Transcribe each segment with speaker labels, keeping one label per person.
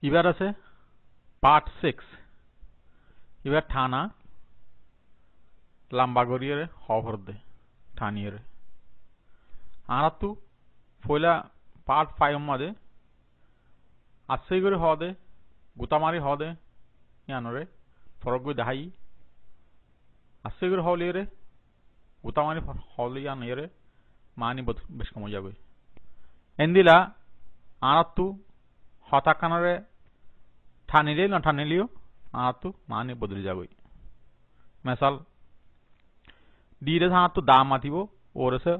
Speaker 1: এবার আছে পার্ট 6 এবার ঠানা লম্বা করিয়ে হর দে ঠানিয়ে আর তু ফয়লা পার্ট 5 মাদে আছই করে হ দে গুতামারি হ দে ইয়ানরে ফরক গই দাহাই আছই করে হলিয়ে রে গুতামারি হলি ইয়ানিয়ে রে মানি বেশ কম যাবে এন্দিলা আর তু হতা কানরে ঠানিলে না ঠানিলিও আর তু মানি বদলে যাবে মেসাল ডি রে আর তু দা মাতিব ওর সে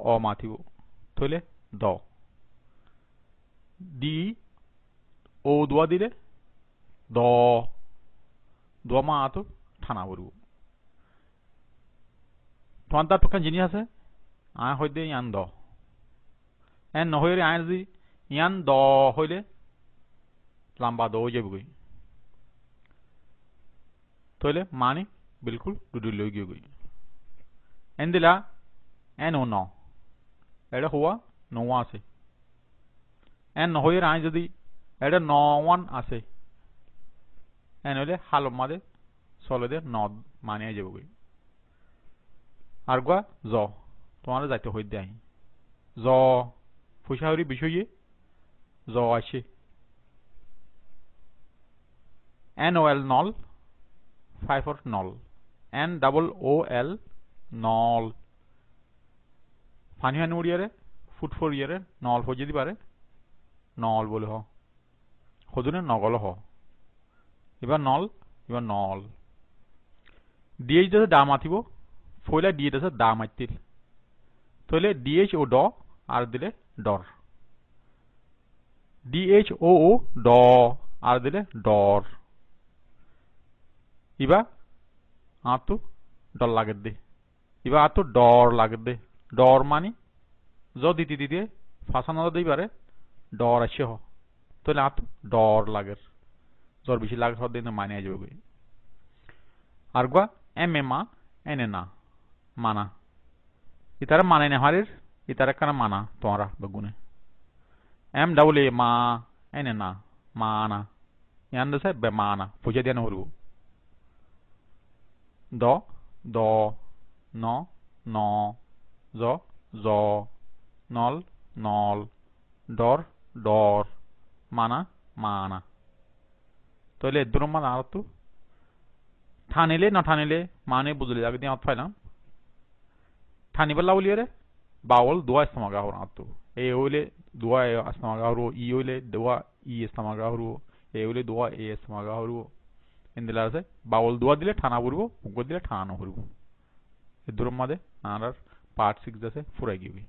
Speaker 1: অ মাতিব থইলে দ ডি ও দোয়া দিলে দ দোয়া মা আতো ঠানা বলব তোমার তার পক্ষে জিনিস আছে আয় হইতে ইয়ান দ এন নহইরে আয় যদি ইয়ান দ হইলে লম্বা দ হয়ে যাবে তাহলে মানে বিলকুল দুদুল লই গিয়ে গই এন দিলা এন ও ন এটা হওয়া নোয়া আছে এন নহইরে আয় যদি এটা নওয়ান আছে এন হইলে হাল মাদে চলে দে নদ মানিয়ে যাব গই আর গা জ তোমার যাইতে হইতে আই জ ফুসাহরি বিষয়ে জ আছে এন ও এল নল 5 or নল এন ডাবল ও এল নল ফানি হান উড়িয়ারে ফুট ফর ইয়ারে নল হয়ে যদি পারে নল বলে হ হজুনে নগল হ এবার নল এবার নল ডিএইচ দাসে দা মাতিব ফয়লা ডিএ দাসে দা মাতিল তাহলে ডিএইচ ও ড আর দিলে ডর ডিএইচ ও ও ড আর দিলে ডর ইবা আতো ডর লাগে দে ইবা আতো ডর লাগে দে ডর মানি জ দিতে দিতে ফাঁসানো দিই পারে ডর আছে হ তাহলে আতো ডর লাগে জ্বর বেশি লাগে হওয়ার দিন মানে যাবে আর গা এম এ মা এনে না মানা ইতারা মানে না হারির ইতারা কানা মানা তোমরা বেগুনে এম ডাবল এ মা এনে না মানা ইয়ান দসে বে মানা পুজে দেন হরু দ দ ন ন জ জ নল নল ডর ডর মানা মানা তাহলে দুরম মান আর তু ঠানিলে না ঠানিলে মানে বুঝলে আগে দিয়ে ফাইলাম ঠানিবেলা বলিয়ে রে বাউল দোয়া ইস্তেমাল হর আতো এ হইলে দোয়া ইস্তেমাল হরু ই হইলে দোয়া ই ইস্তেমাল হরু এ হইলে দোয়া এ ইস্তেমাল হরু ইন্দিলা আছে বাউল দোয়া দিলে ঠানা পড়ব মুখ দিলে ঠানো হরব এ দুরম মাদে আর পার্ট 6 আছে ফুরাই গিয়ে